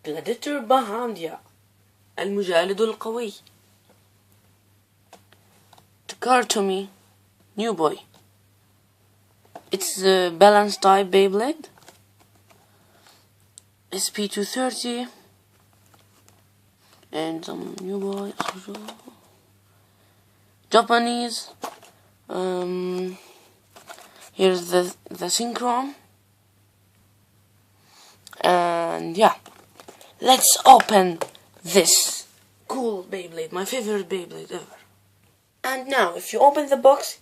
Gladiator Bahamdia المجالد القوي. Takara Tomy-NEW boy. It's a balance type Beyblade. SP230 and some new boy Japanese. Here's the synchron, and yeah, let's open this cool Beyblade, my favorite Beyblade ever. And now, if you open the box,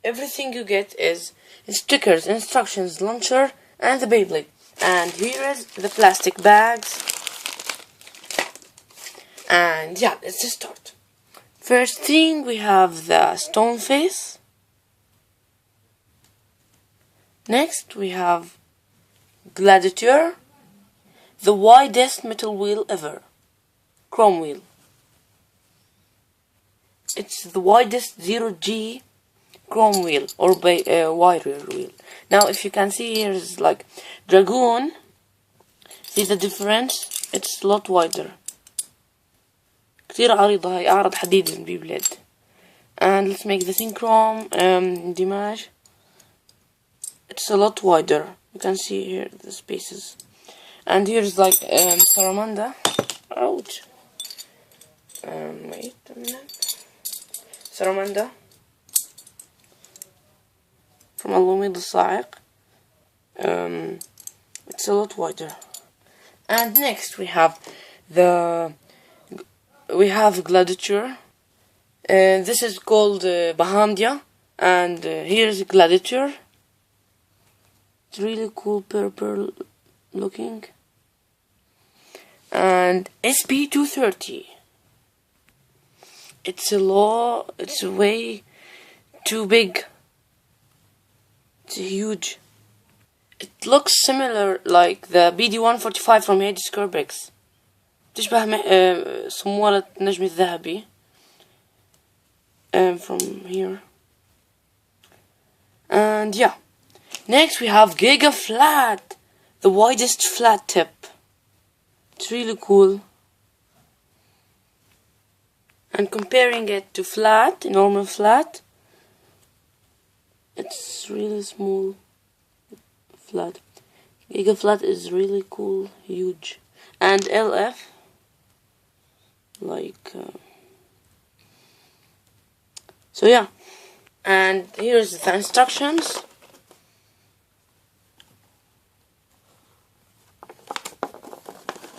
everything you get is stickers, instructions, launcher, and the Beyblade. And here is the plastic bags. And yeah, let's just start. First thing, we have the stone face. Next, we have Gladiator, the widest metal wheel ever, chrome wheel. It's the widest 0G chrome wheel or wire wheel. Now, if you can see, here is like Dragoon. See the difference? It's a lot wider. كتير عريضة هاي، أعرض حديد من Beyblade. And let's make the synchron Dimash. It's a lot wider. You can see here the spaces. And here's like Saramanda. Ouch. Wait a minute. Saramanda from louaiblader. It's a lot wider. And next we have Gladiator. This is called Bahamdia, and here's Gladiator. It's really cool, purple looking. And SP230. It's way too big. It's huge. It looks similar like the BD-145 from Hades Kerbex. تشبه صمولة النجم الذهبي from here. And yeah, next we have Giga Flat, the widest flat tip. It's really cool. And comparing it to flat, normal flat, it's really small flat. Giga Flat is really cool, huge. And LF, like so yeah. And here's the instructions.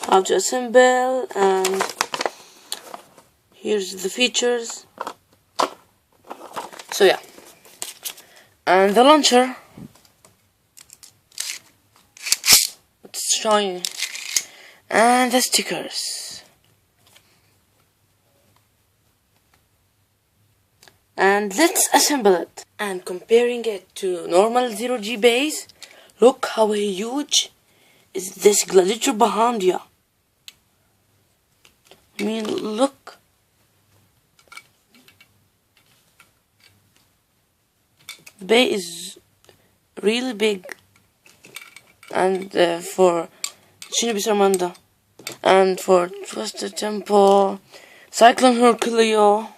How to assemble, and here's the features. So yeah, and the launcher. It's shiny. And the stickers. And let's assemble it. And comparing it to normal 0G base, look how huge is this Gladiator Bahamdia. I mean, look. The bay is really big. And for Shinobi Saramanda, and for Twisted Tempo, Cyclone Herculeo,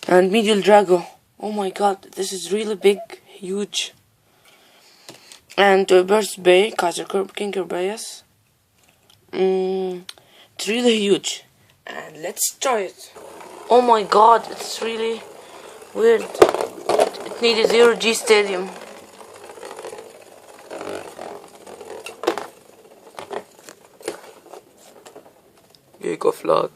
and Medial Drago. Oh my god, this is really big, huge. And Burst Bay, Kaiser King Kerbeus. It's really huge. And let's try it. Oh my god, it's really weird. It needs a 0G stadium. Giga Flat.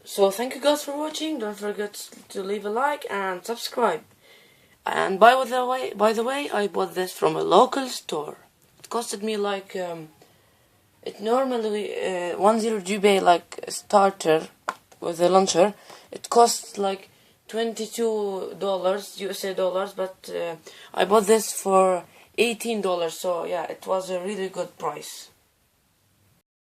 So thank you guys for watching. Don't forget to leave a like and subscribe. And by the way, I bought this from a local store. It costed me like it normally 10 GB like a starter with a launcher. It costs like $22 USA dollars, but I bought this for $18, so yeah, it was a really good price.